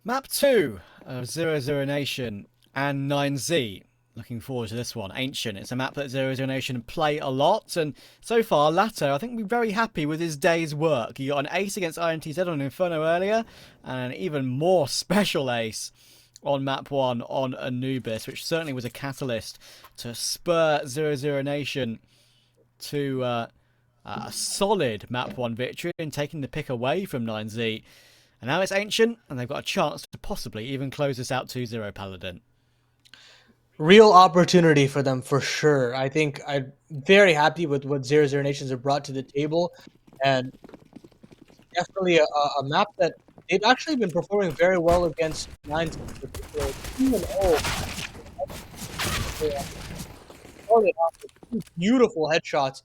Map 2 of 00Nation and 9Z. Looking forward to this one. Ancient. It's a map that 00Nation play a lot, and so far, Lato, I think we're very happy with his day's work. He got an ace against INTZ on Inferno earlier, and an even more special ace on map 1 on Anubis, which certainly was a catalyst to spur 00Nation to a solid map 1 victory and taking the pick away from 9Z. And now it's Ancient, and they've got a chance to possibly even close this out 2-0, Paladin. Real opportunity for them for sure. I think I'm very happy with what 00Nations have brought to the table, and definitely a map that they've actually been performing very well against Nines in particular. 2-0. Started off with two beautiful headshots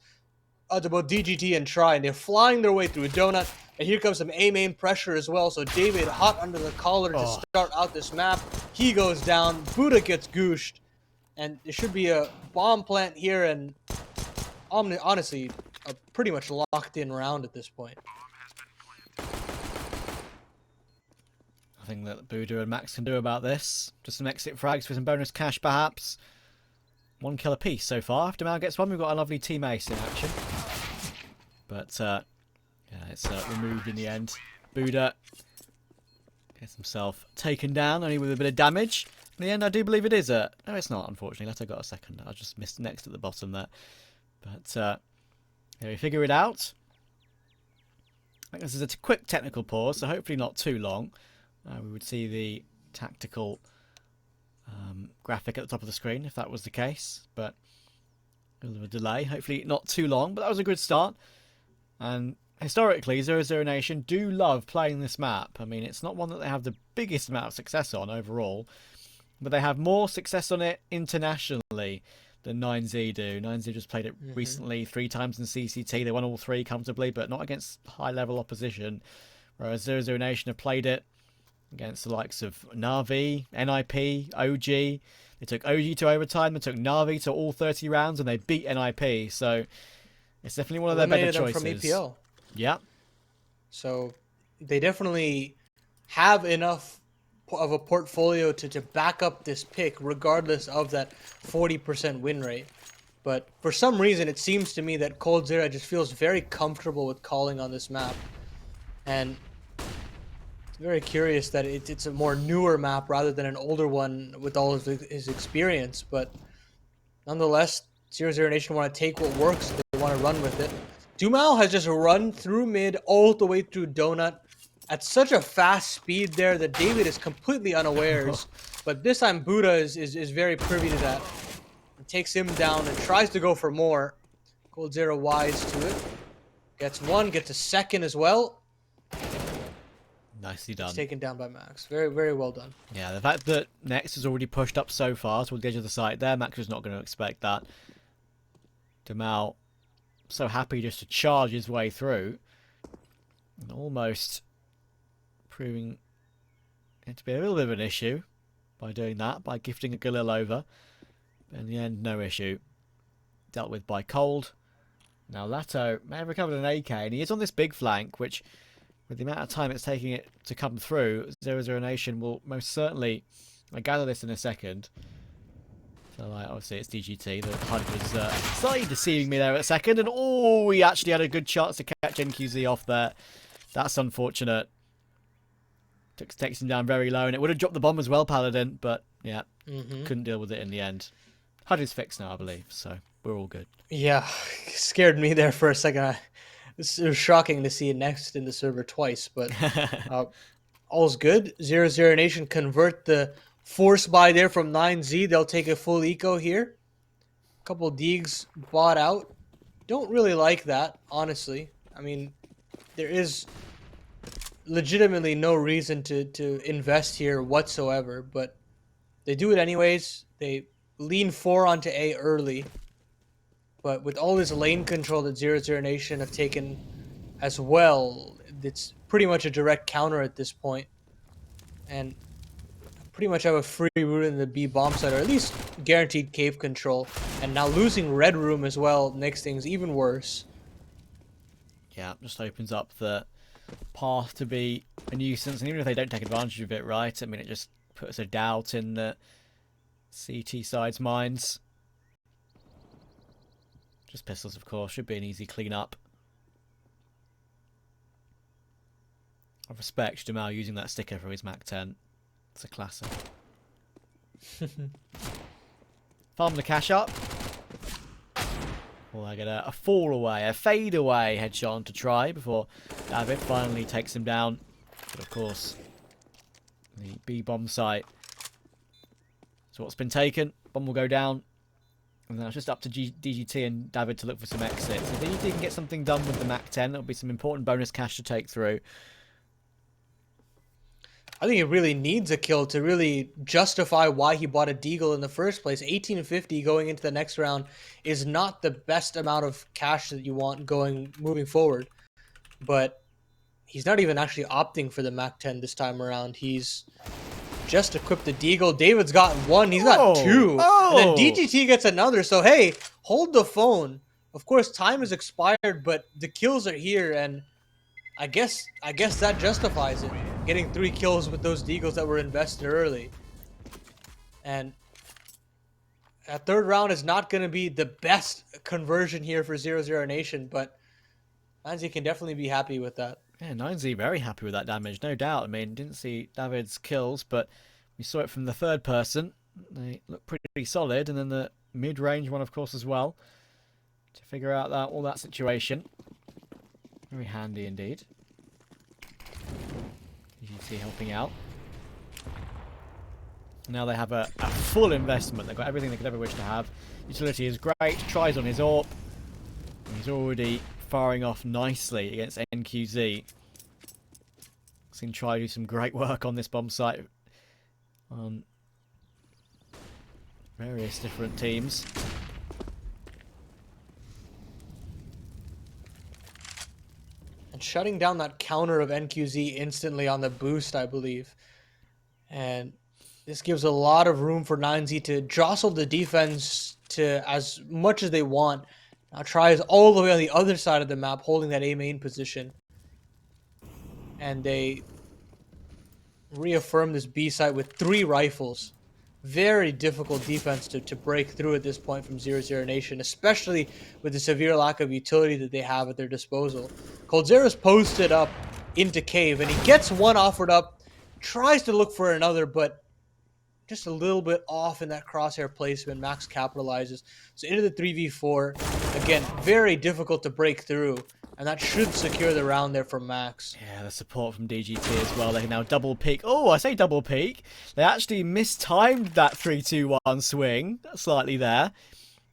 to both DGT and Try, and they're flying their way through a donut. And here comes some A-main pressure as well. So David hot under the collar to start out this map. He goes down. Buddha gets gooshed. And there should be a bomb plant here, and honestly, a pretty much locked in round at this point. Nothing that Buddha and Max can do about this. Just some exit frags for some bonus cash, perhaps. 1 kill apiece so far. If Demal gets one, we've got a lovely team ace in action. But, yeah, it's removed in the end. Buddha gets himself taken down, only with a bit of damage. In the end, I do believe it is a... No, it's not, unfortunately. Leto got a second. I just missed next at the bottom there. But, yeah, we figure it out. I think this is a quick technical pause, so hopefully not too long. We would see the tactical graphic at the top of the screen, if that was the case. But a little bit of a delay. Hopefully not too long, but that was a good start. And historically, 00Nation do love playing this map. I mean, it's not one that they have the biggest amount of success on overall, but they have more success on it internationally than 9Z do. 9Z just played it recently 3 times in CCT. They won all 3 comfortably, but not against high-level opposition. Whereas 00Nation have played it against the likes of Na'Vi, NIP, OG. They took OG to overtime. They took Na'Vi to all 30 rounds, and they beat NIP. So it's definitely one of their better choices. From EPL. Yeah. So they definitely have enough of a portfolio to back up this pick, regardless of that 40% win rate. But for some reason, it seems to me that coldzera just feels very comfortable with calling on this map. And it's very curious that it's a more newer map rather than an older one with all of his experience. But nonetheless, 00Nation want to take what works. They want to run with it. Dumal has just run through mid all the way through Donut at such a fast speed there that David is completely unawares. But this time Buddha is very privy to that. And takes him down and tries to go for more. coldzera wise to it. Gets one, gets a second as well. Nicely done. It's taken down by Max. Very, very well done. Yeah, the fact that Next has already pushed up so far toward the edge of the site there, Max was not going to expect that. Demal so happy just to charge his way through. And almost proving it to be a little bit of an issue by doing that, by gifting a Galil over. But in the end, no issue. Dealt with by Cold. Now Lato may have recovered an AK, and he is on this big flank, which, with the amount of time it's taking it to come through, 00Nation will most certainly... I gather this in a second. So, like, obviously it's DGT. The HUD was slightly deceiving me there at a second, and oh, he actually had a good chance to catch NQZ off there. That's unfortunate. Takes him down very low, and it would have dropped the bomb as well, Paladin, but yeah, couldn't deal with it in the end. HUD is fixed now, I believe, so we're all good. Yeah, scared me there for a second. It was shocking to see it next in the server twice, but all's good. 00Nation convert the force buy there from 9Z. They'll take a full eco here. A couple Deegs bought out. Don't really like that, honestly. I mean, there is legitimately no reason to invest here whatsoever, but they do it anyways. They lean 4 onto A early, but with all this lane control that 00Nation have taken as well, it's pretty much a direct counter at this point, and pretty much have a free route in the B bomb site, or at least guaranteed cave control. And now losing red room as well makes things even worse. Yeah, just opens up the path to be a nuisance, and even if they don't take advantage of it, right? I mean, it just puts a doubt in the CT side's minds. Just pistols, of course. Should be an easy clean-up. I respect Jamal using that sticker for his Mac 10. It's a classic. Farm the cash up. Well, I get a fall away, a fade away headshot on to try before David finally takes him down. But of course, the B bomb site. So what's been taken? Bomb will go down. And now it's just up to DGT and David to look for some exits. If DGT can get something done with the Mac 10, that'll be some important bonus cash to take through. I think he really needs a kill to really justify why he bought a Deagle in the first place. 1850 going into the next round is not the best amount of cash that you want moving forward. But he's not even actually opting for the Mac 10 this time around. He's just equipped the Deagle. David's got one. He's got two. And then DGT gets another. So, hey, hold the phone. Of course, time is expired, but the kills are here, and I guess that justifies it. Getting 3 kills with those Deagles that were invested early. And that third round is not going to be the best conversion here for 00Nation, but 9Z can definitely be happy with that. Yeah, 9Z very happy with that damage, no doubt. I mean, didn't see David's kills, but we saw it from the third person. They look pretty solid, and then the mid-range one, of course, as well, to figure out all that situation. Very handy indeed. DGT helping out. Now they have a full investment. They've got everything they could ever wish to have. Utility is great. Tries on his AWP. He's already firing off nicely against NQZ. Seen try to do some great work on this bomb site on various different teams. And shutting down that counter of NQZ instantly on the boost, I believe. And this gives a lot of room for 9Z to jostle the defense to as much as they want. Now tries all the way on the other side of the map, holding that A main position. And they reaffirm this B site with 3 rifles. Very difficult defense to break through at this point from 00Nation, especially with the severe lack of utility that they have at their disposal. Coldzera's posted up into cave, and he gets one offered up, tries to look for another, but just a little bit off in that crosshair placement. Max capitalizes. So into the 3v4. Again, very difficult to break through. And that should secure the round there for Max. Yeah, the support from DGT as well. They can now double peek. Oh, I say double peek. They actually mistimed that 3-2-1 swing slightly there.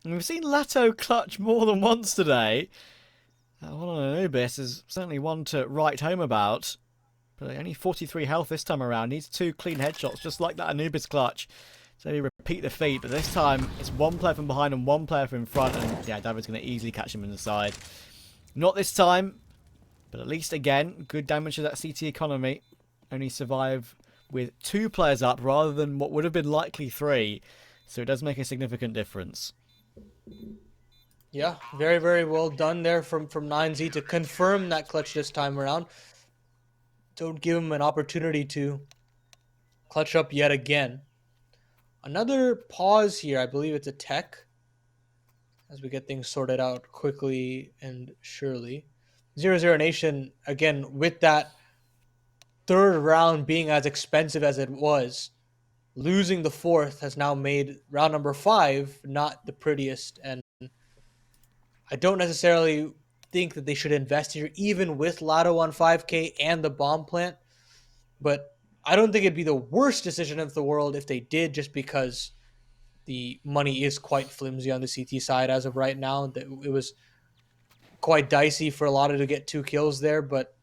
And we've seen Lato clutch more than once today. One on Anubis is certainly one to write home about. But only 43 health this time around. Needs 2 clean headshots, just like that Anubis clutch. So we repeat the feat, but this time it's 1 player from behind and 1 player from in front. And yeah, David's going to easily catch him in the side. Not this time, but at least again, good damage to that CT economy. Only survive with 2 players up rather than what would have been likely 3. So it does make a significant difference. Yeah, very, very well done there from 9Z to confirm that clutch this time around. Don't give him an opportunity to clutch up yet again. Another pause here. I believe it's a tech. As we get things sorted out quickly and surely. 00Nation, again, with that third round being as expensive as it was, losing the fourth has now made round number 5 not the prettiest. And I don't necessarily think that they should invest here, even with Lotto on 5K and the bomb plant. But I don't think it'd be the worst decision of the world if they did, just because the money is quite flimsy on the CT side as of right now. It was quite dicey for Lotto to get 2 kills there, but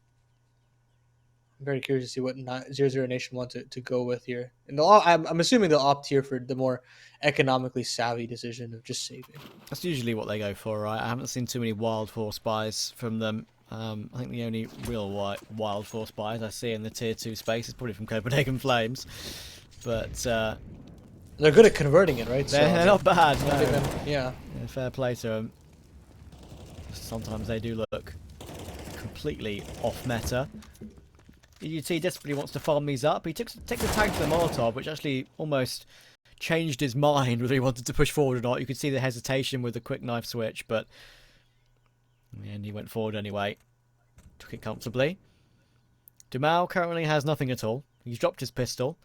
I'm very curious to see what 00Nation wants to go with here. And I'm assuming they'll opt here for the more economically savvy decision of just saving. That's usually what they go for, right? I haven't seen too many wild force buys from them. I think the only real wild force buys I see in the tier 2 space is probably from Copenhagen Flames. But they're good at converting it, right? They're not bad. Yeah. Fair play to them. Sometimes they do look completely off meta. EGT desperately wants to farm these up. He takes the tag to the Molotov, which actually almost changed his mind whether he wanted to push forward or not. You could see the hesitation with the quick knife switch, but in the end he went forward anyway. Took it comfortably. Dumal currently has nothing at all. He's dropped his pistol,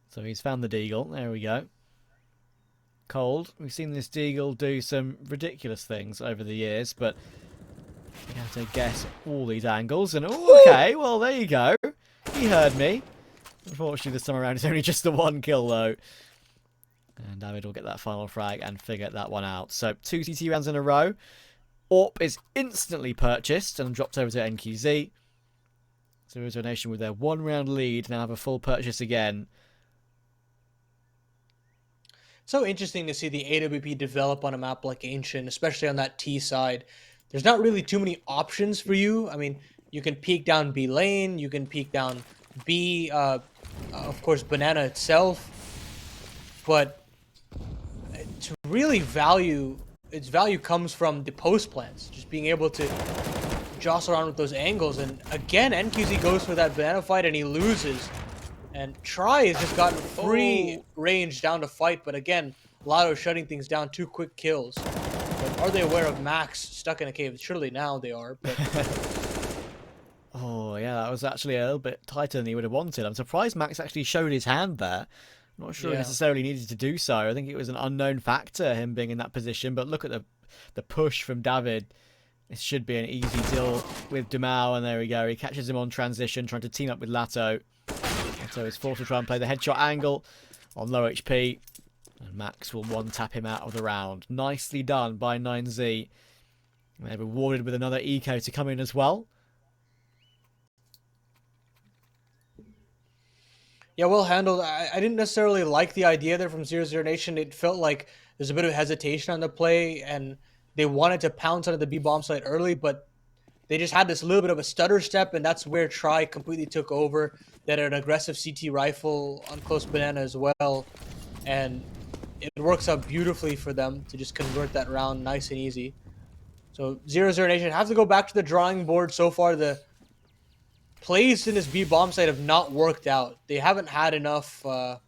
so he's found the deagle. There we go. Cold. We've seen this deagle do some ridiculous things over the years, but you have to guess all these angles. And okay, well there you go. He heard me. Unfortunately, this time around it's only just the one kill though. And David will get that final frag and figure that one out. So 2 CT rounds in a row. AWP is instantly purchased and dropped over to NQZ. 00Nation with their 1 round lead now have a full purchase again. So interesting to see the AWP develop on a map like Ancient, especially on that T side. There's not really too many options for you. I mean, you can peek down B lane, you can peek down B, of course, Banana itself. But to really value, its value comes from the post plants, just being able to jostle around with those angles. And again, NQZ goes for that Banana fight and he loses. And Try has just gotten free range down to fight, but again, Lotto shutting things down, 2 quick kills. But are they aware of Max stuck in a cave? Surely now they are. But oh, yeah, that was actually a little bit tighter than he would have wanted. I'm surprised Max actually showed his hand there. I'm not sure he necessarily needed to do so. I think it was an unknown factor, him being in that position. But look at the push from David. This should be an easy deal with Dumal, and there we go. He catches him on transition, trying to team up with Lato. Lato is forced to try and play the headshot angle on low HP. And Max will one-tap him out of the round. Nicely done by 9Z. And they're rewarded with another eco to come in as well. yeah, well handled. I didn't necessarily like the idea there from 00Nation. It felt like there's a bit of hesitation on the play, and they wanted to pounce onto the B bomb site early, but they just had this little bit of a stutter step, and that's where Try completely took over. They had an aggressive CT rifle on close Banana as well, and it works out beautifully for them to just convert that round nice and easy. So 00Nation have to go back to the drawing board. So far, the plays in this B bomb site have not worked out. They haven't had enough of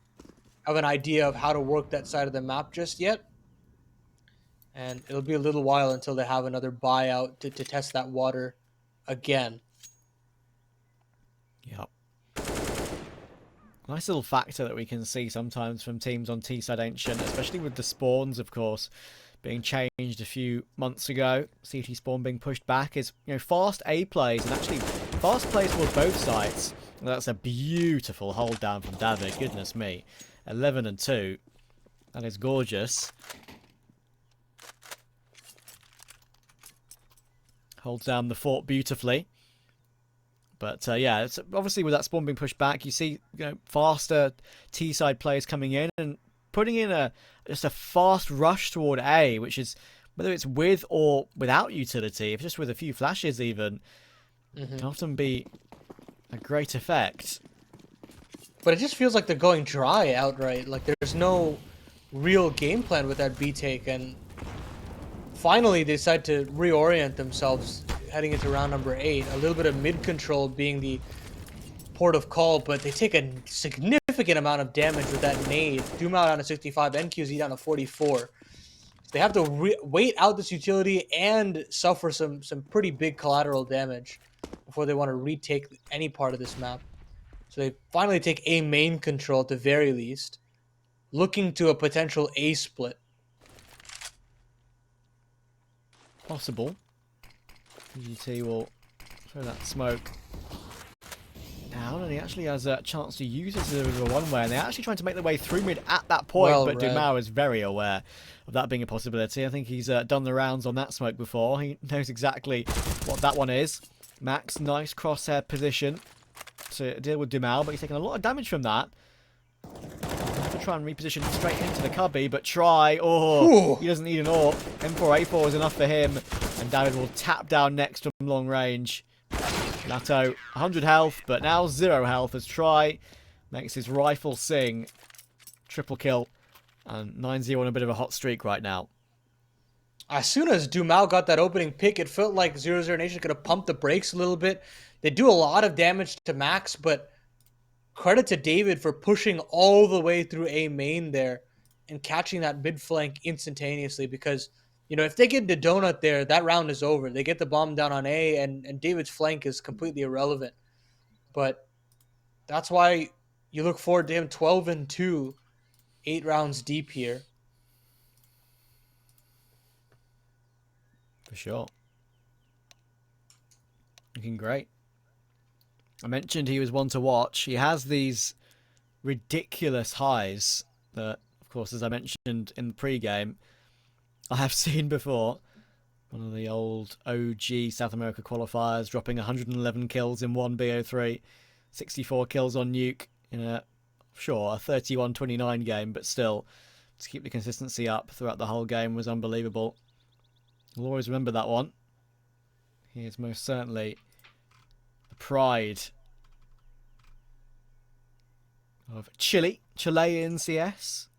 an idea of how to work that side of the map just yet. And it'll be a little while until they have another buyout to test that water again. Yep. Nice little factor that we can see sometimes from teams on T-side Ancient, especially with the spawns, of course, being changed a few months ago. CT spawn being pushed back is, fast A plays, and actually fast plays for both sides. That's a beautiful hold down from David, goodness me. 11 and 2. That is gorgeous. Holds down the fort beautifully. But yeah, it's obviously with that spawn being pushed back, you see faster T-side players coming in and putting in just a fast rush toward A, which is, whether it's with or without utility, if just with a few flashes even, can often be a great effect. But it just feels like they're going dry outright. Like there's no real game plan with that B take, and finally they decide to reorient themselves heading into round number 8. A little bit of mid control being the port of call, but they take a significant amount of damage with that nade. Doom out down to 65, NQZ down to 44. They have to wait out this utility and suffer some pretty big collateral damage before they want to retake any part of this map. So they finally take A main control at the very least, looking to a potential A split. Possible. GT will throw that smoke down, and he actually has a chance to use it as a one-way, and they're actually trying to make their way through mid at that point, but Dumal is very aware of that being a possibility. I think he's done the rounds on that smoke before. He knows exactly what that one is. Max, nice crosshair position to deal with Dumal, but he's taking a lot of damage from that. To try and reposition straight into the cubby, but Try, he doesn't need an AWP. M4A4 is enough for him, and David will tap down next from long range. Lato, 100 health, but now 0 health as Try makes his rifle sing. Triple kill, and 9-0 on a bit of a hot streak right now. as soon as Dumao got that opening pick, it felt like 00Nation could have pumped the brakes a little bit. They do a lot of damage to Max, but credit to David for pushing all the way through A main there and catching that mid flank instantaneously because, if they get the donut there, that round is over. They get the bomb down on A, and David's flank is completely irrelevant. But that's why you look forward to him 12-2, 8 rounds deep here. For sure. Looking great. I mentioned he was one to watch. He has these ridiculous highs that, of course, as I mentioned in the pre-game, I have seen before. One of the old OG South America qualifiers dropping 111 kills in one BO3, 64 kills on Nuke in a 31-29 game, but still, to keep the consistency up throughout the whole game was unbelievable. I'll always remember that one. He is most certainly the pride of Chilean CS.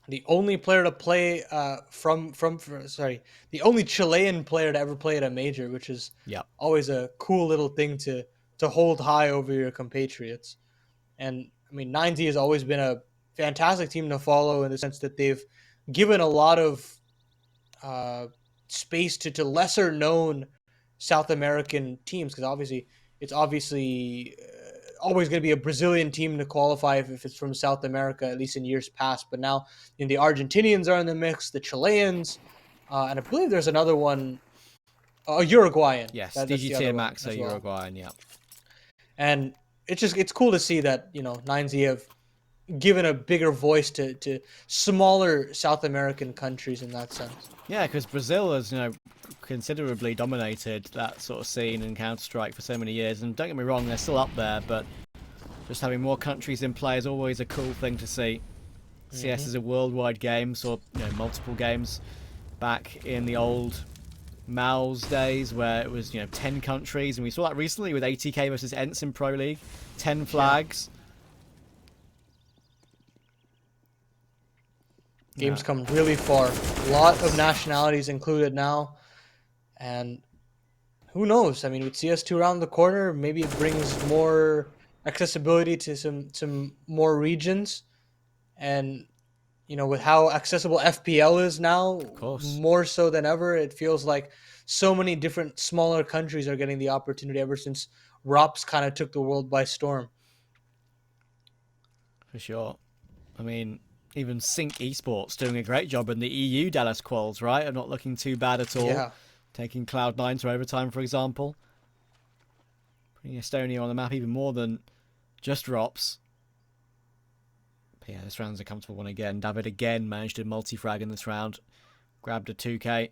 The only player to play the only Chilean player to ever play at a major, which is always a cool little thing to hold high over your compatriots. And I mean, 9Z has always been a fantastic team to follow in the sense that they've given a lot of space to lesser known South American teams, because it's obviously always going to be a Brazilian team to qualify if it's from South America, at least in years past. But now, the Argentinians are in the mix, the Chileans, and I believe there's another one, a Uruguayan. Yes, DGT and Max are Uruguayan, yeah. And it's cool to see that 9Z have given a bigger voice to smaller South American countries in that sense. Yeah, because Brazil has considerably dominated that sort of scene in Counter-Strike for so many years, and don't get me wrong, they're still up there, but just having more countries in play is always a cool thing to see. CS is a worldwide game, so multiple games back in the old Mao's days where it was 10 countries, and we saw that recently with ATK versus ENTS in Pro League, 10 flags. Game's come really far. A lot of nationalities included now. And who knows? I mean, with CS2 around the corner, maybe it brings more accessibility to some more regions. And, with how accessible FPL is now, of course, more so than ever, it feels like so many different smaller countries are getting the opportunity ever since ROPS kind of took the world by storm. For sure. I mean, even Sync Esports doing a great job in the EU Dallas quals, right? Are not looking too bad at all. Yeah. Taking Cloud9 to overtime, for example. Putting Estonia on the map even more than just ROPS. But yeah, this round's a comfortable one again. David again managed to multi-frag in this round. Grabbed a 2k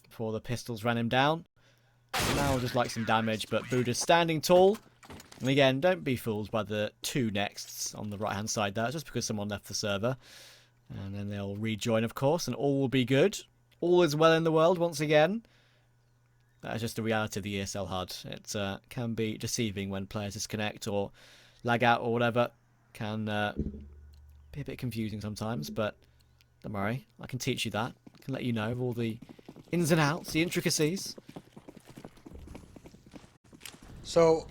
before the pistols ran him down. Now just like some damage, but Buddha's standing tall. And again, don't be fooled by the two nexts on the right-hand side there, just because someone left the server. And then they'll rejoin, of course, and all will be good. All is well in the world once again. That's just the reality of the ESL HUD. It can be deceiving when players disconnect or lag out or whatever. Can be a bit confusing sometimes, but don't worry. I can teach you that. I can let you know of all the ins and outs, the intricacies. So,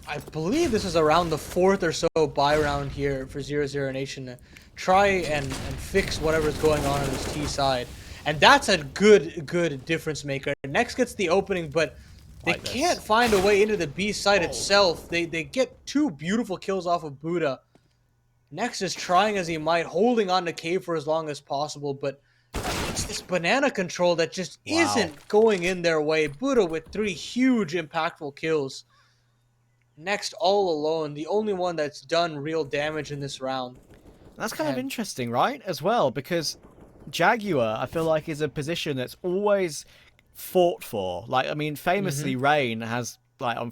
I believe this is around the 4th or so buy round here for 00Nation to try and fix whatever's going on this T side. And that's a good difference maker. Next gets the opening, but they can't find a way into the B side itself. They get two beautiful kills off of Buddha. Next is trying as he might, holding on to K for as long as possible, but it's this banana control that just isn't going in their way. Buddha with 3 huge impactful kills. Next all alone, the only one that's done real damage in this round. That's kind of interesting, right? As well, because Jaguar, I feel like, is a position that's always fought for. Like, I mean, famously, Rain has,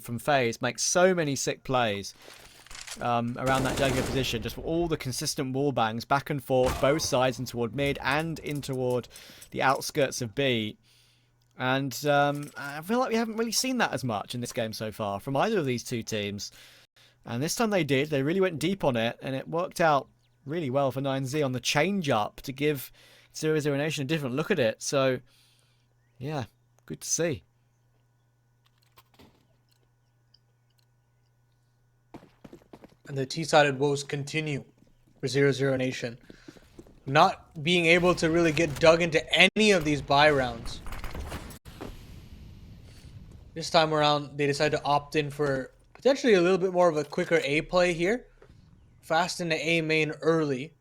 from FaZe, makes so many sick plays around that Jaguar position, just all the consistent wall bangs back and forth, both sides in toward mid and in toward the outskirts of B. And I feel like we haven't really seen that as much in this game so far from either of these two teams. And this time they did. They really went deep on it, and it worked out really well for 9Z on the change-up to give 00Nation a different look at it. So, yeah, good to see. And the T-sided woes continue for 00Nation. Not being able to really get dug into any of these buy rounds. This time around, they decide to opt in for potentially a little bit more of a quicker A play here. Fast into A main early.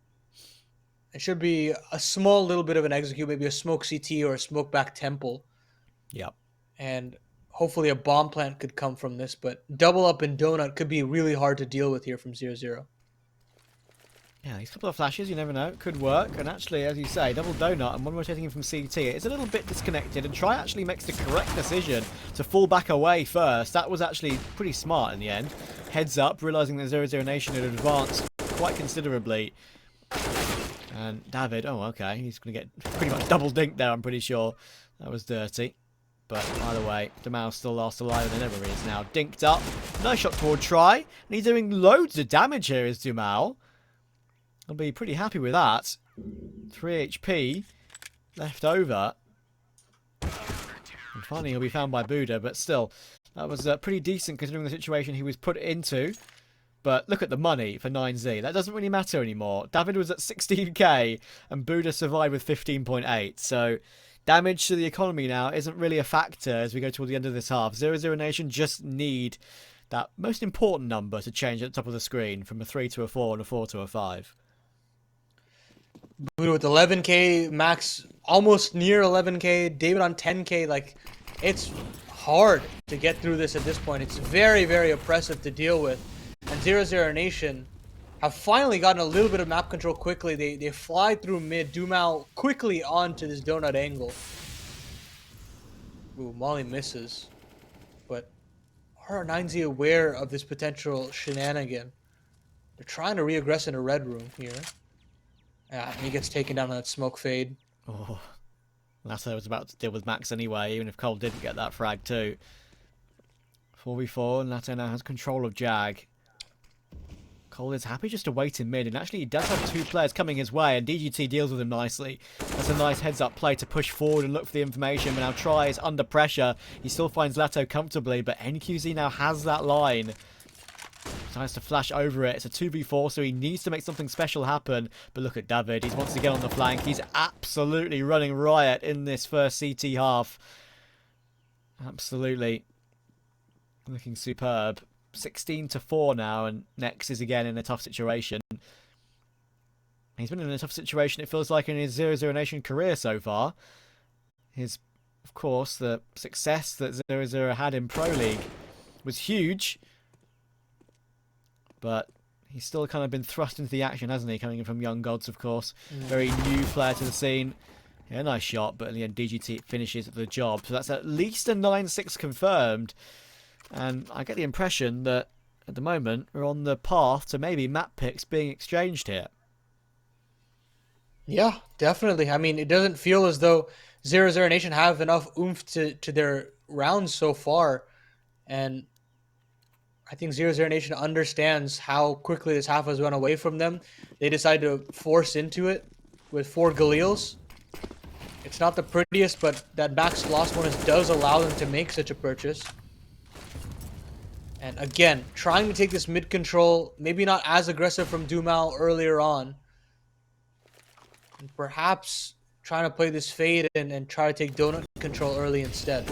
It should be a small little bit of an execute, maybe a smoke CT or a smoke back temple. Yep. And hopefully a bomb plant could come from this, but double up in donut could be really hard to deal with here from 0-0. Yeah, these couple of flashes, you never know, it could work. And actually, as you say, double donut and one rotating in from CT, it's a little bit disconnected. And Try actually makes the correct decision to fall back away first. That was actually pretty smart in the end. Heads up, realising that 00Nation had advanced quite considerably. And David, oh, okay, he's going to get pretty much double dinked there, I'm pretty sure. That was dirty. But either way, Damal's still last alive and ever is now. Dinked up. Nice shot toward Try. And he's doing loads of damage here, is Damal. I'll be pretty happy with that. 3 HP left over. And finally he'll be found by Buddha, but still, that was pretty decent considering the situation he was put into. But look at the money for 9Z. That doesn't really matter anymore. David was at 16k and Buddha survived with 15.8. So damage to the economy now isn't really a factor as we go toward the end of this half. 00Nation just need that most important number to change at the top of the screen from a 3 to a 4 and a 4 to a 5. Buddha with 11k, Max almost near 11k, David on 10k. Like, it's hard to get through this at this point. It's very, very oppressive to deal with. And 00Nation have finally gotten a little bit of map control quickly. They fly through mid, Dumal quickly onto this donut angle. Ooh, Molly misses. But are 9Z aware of this potential shenanigan? They're trying to re-aggress in a red room here. Yeah, and he gets taken down on that smoke fade. Oh, Lasso was about to deal with Max anyway, even if Cole didn't get that frag too. 4v4, and Lasso now has control of Jag. Cole is happy just to wait in mid, and actually he does have two players coming his way, and DGT deals with him nicely. That's a nice heads-up play to push forward and look for the information, but now Try is under pressure. He still finds Lato comfortably, but NQZ now has that line. Tries to flash over it. It's a 2v4, so he needs to make something special happen. But look at David. He's wants to get on the flank. He's absolutely running riot in this first CT half. Absolutely. Looking superb. 16-4 now, and Nex is again in a tough situation. He's been in a tough situation, it feels like, in his 00Nation career so far. Of course, the success that 00 had in Pro League was huge. But he's still kind of been thrust into the action, hasn't he? Coming in from Young Gods, of course. Very new player to the scene. Yeah, nice shot, but in the end, DGT finishes the job. So that's at least a 9-6 confirmed. And I get the impression that, at the moment, we're on the path to maybe map picks being exchanged here. Yeah, definitely. I mean, it doesn't feel as though 00Nation have enough oomph to their rounds so far. And I think 00Nation understands how quickly this half has run away from them. They decide to force into it with 4 Galils. It's not the prettiest, but that Max loss bonus does allow them to make such a purchase. And again, trying to take this mid control, maybe not as aggressive from Dumal earlier on. And perhaps trying to play this fade and try to take donut control early instead.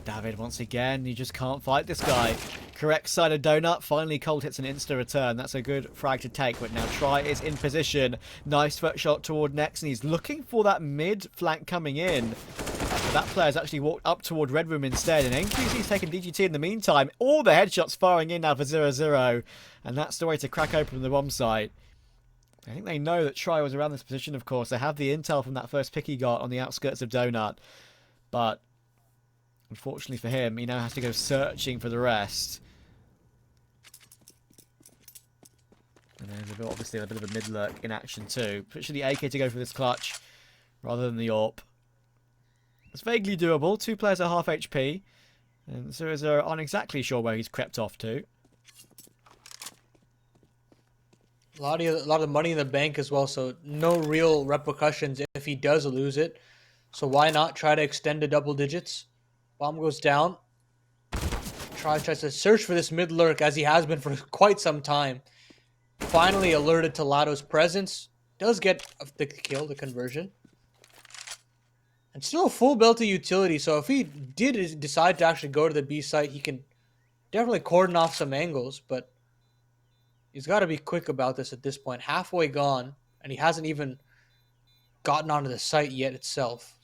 David, once again, you just can't fight this guy. Correct side of donut. Finally, Colt hits an insta return. That's a good frag to take. But now Try is in position. Nice foot shot toward Nex, and he's looking for that mid flank coming in. But that player's actually walked up toward Red Room instead. And NQC's taken DGT in the meantime. All the headshots firing in now for 0-0. And that's the way to crack open the bomb site. I think they know that Try was around this position, of course. They have the intel from that first pick he got on the outskirts of donut. But unfortunately for him, he now has to go searching for the rest. And there's obviously a bit of a mid-lurk in action too. Pushing the AK to go for this clutch rather than the AWP. It's vaguely doable. 2 players are half HP. And 0-0 aren't exactly sure where he's crept off to. A lot of money in the bank as well, so no real repercussions if he does lose it. So why not try to extend to double digits? Bomb goes down. Tries to search for this mid lurk as he has been for quite some time. Finally alerted to Lato's presence. Does get the kill, the conversion. And still a full belt of utility, so if he did decide to actually go to the B site, he can definitely cordon off some angles, but he's got to be quick about this at this point. Halfway gone, and he hasn't even gotten onto the site yet itself.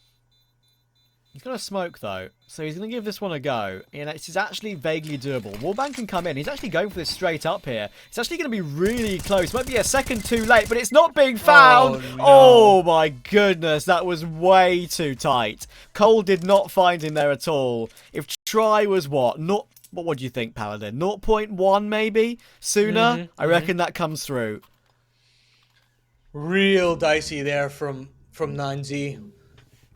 He's got a smoke though, so he's going to give this one a go. And it's actually vaguely doable. Wallbang can come in. He's actually going for this straight up here. It's actually going to be really close. Might be a second too late, but it's not being found. Oh, no. Oh my goodness, that was way too tight. Cole did not find him there at all. If try was what? Not. What do you think, Paladin? 0.1 maybe? Sooner? I reckon that comes through. Real dicey there from 9Z.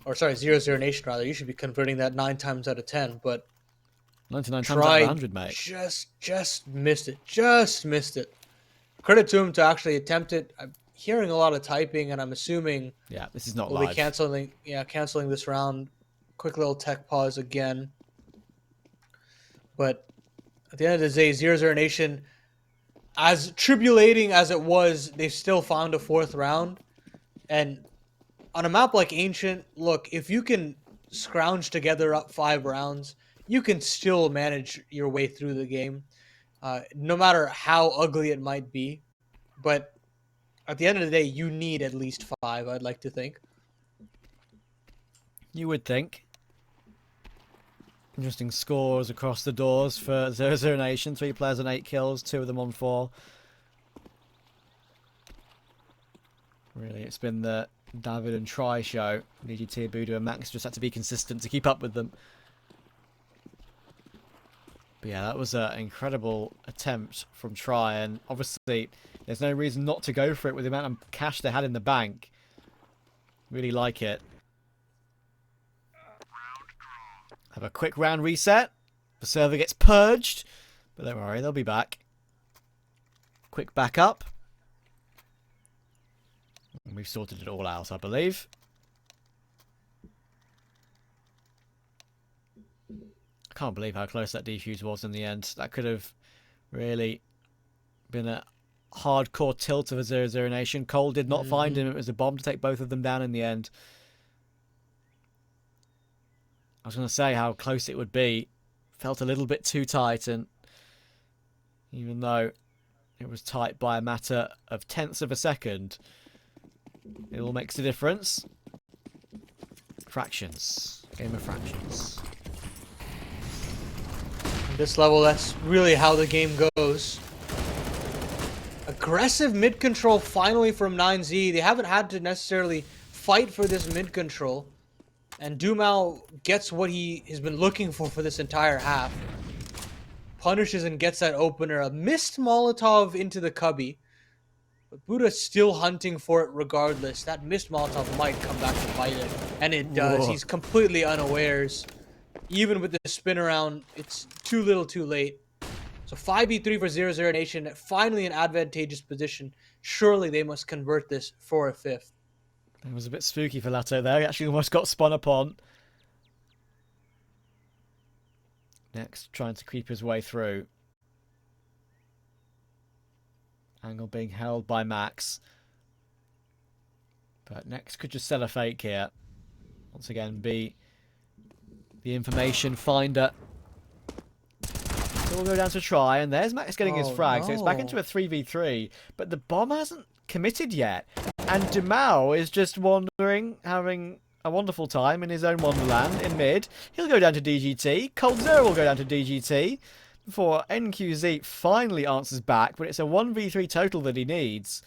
Or sorry, 00Nation rather. You should be converting that 9 times out of 10, but 99 times out of 100, mate. Just missed it. Just missed it. Credit to him to actually attempt it. I'm hearing a lot of typing, and I'm assuming Yeah, this is not we'll live. be canceling this round. Quick little tech pause again. But at the end of the day, 00Nation, as tribulating as it was, they still found a 4th round. And on a map like Ancient, look, if you can scrounge together up 5 rounds, you can still manage your way through the game, no matter how ugly it might be. But at the end of the day, you need at least 5, I'd like to think. You would think. Interesting scores across the doors for 00Nation. 3 players on 8 kills, 2 of them on 4. Really, it's been the David and Try show. DGT, Budo and Max just had to be consistent to keep up with them. But yeah, that was an incredible attempt from Try, and obviously there's no reason not to go for it with the amount of cash they had in the bank. Really like it. Have a quick round reset. The server gets purged, but don't worry, they'll be back. Quick backup. And we've sorted it all out, I believe. I can't believe how close that defuse was in the end. That could have really been a hardcore tilt of a 00Nation. Cole did not find him. It was a bomb to take both of them down in the end. I was going to say how close it would be. Felt a little bit too tight, and even though it was tight by a matter of tenths of a second, it all makes a difference. Fractions. Game of fractions. At this level, that's really how the game goes. Aggressive mid control finally from 9Z. They haven't had to necessarily fight for this mid control. And Dumao gets what he has been looking for this entire half. Punishes and gets that opener. A missed Molotov into the cubby. But Buddha's still hunting for it regardless. That missed Molotov might come back to bite him. And it does. Whoa. He's completely unawares. Even with the spin around, it's too little too late. So 5v3 for 00Nation. Finally an advantageous position. Surely they must convert this for a 5th. It was a bit spooky for Lato there. He actually almost got spun upon. Next, trying to creep his way through. Angle being held by Max. But Next could just sell a fake here. Once again, be the information finder. So we'll go down to Try, and there's Max getting his frag. So it's back into a 3v3. But the bomb hasn't committed yet. And Dumao is just wandering, having a wonderful time in his own wonderland in mid. He'll go down to DGT. Cold Zero will go down to DGT. Before NQZ finally answers back, but it's a 1v3 total that he needs.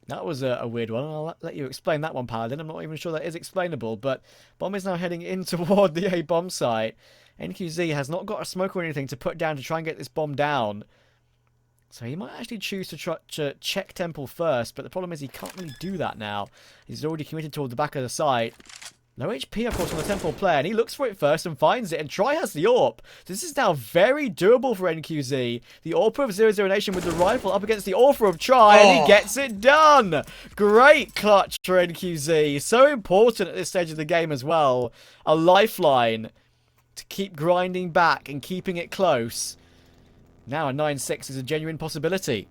That was a weird one. I'll let you explain that one, Paladin. I'm not even sure that is explainable, but Bomb is now heading in toward the A bomb site. NQZ has not got a smoke or anything to put down to try and get this bomb down. So he might actually choose to try to check Temple first, but the problem is he can't really do that now. He's already committed toward the back of the site. Low HP, of course, on the temple player, and he looks for it first and finds it, and Try has the AWP. This is now very doable for NQZ. The AWP of 00Nation with the rifle up against the AWP of Try, and he gets it done! Great clutch for NQZ. So important at this stage of the game as well. A lifeline to keep grinding back and keeping it close. Now a 9-6 is a genuine possibility.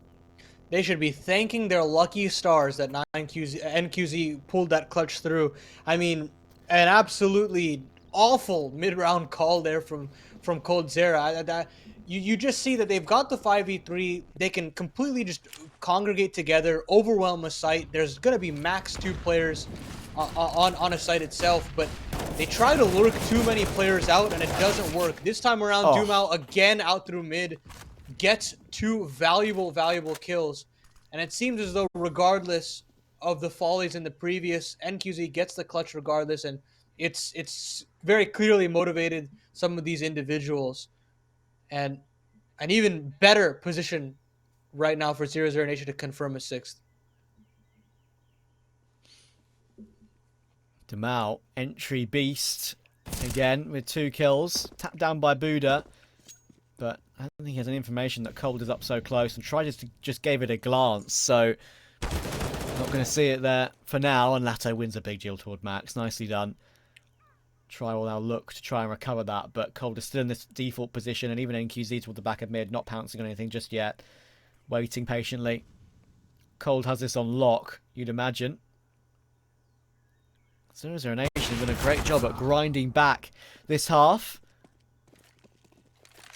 They should be thanking their lucky stars that NQZ pulled that clutch through. I mean, an absolutely awful mid-round call there from coldzera. You just see that they've got the 5v3. They can completely just congregate together, overwhelm a site. There's going to be max 2 players on a site itself, but they try to lurk too many players out, and it doesn't work. This time around, Dumao again out through mid, gets 2 valuable kills, and it seems as though regardless of the follies in the previous, NQZ gets the clutch regardless, and it's very clearly motivated some of these individuals, and an even better position right now for 00Nation to confirm a 6th. Dumao, entry beast, again with 2 kills, tapped down by Buddha, but I don't think he has any information that Cold is up so close, and Try just gave it a glance, so not going to see it there for now, and Lato wins a big deal toward Max. Nicely done. Try will now look to try and recover that, but Cold is still in this default position, and even NQZ toward the back of mid, not pouncing on anything just yet, waiting patiently. Cold has this on lock, you'd imagine. 00Nation has done a great job at grinding back this half.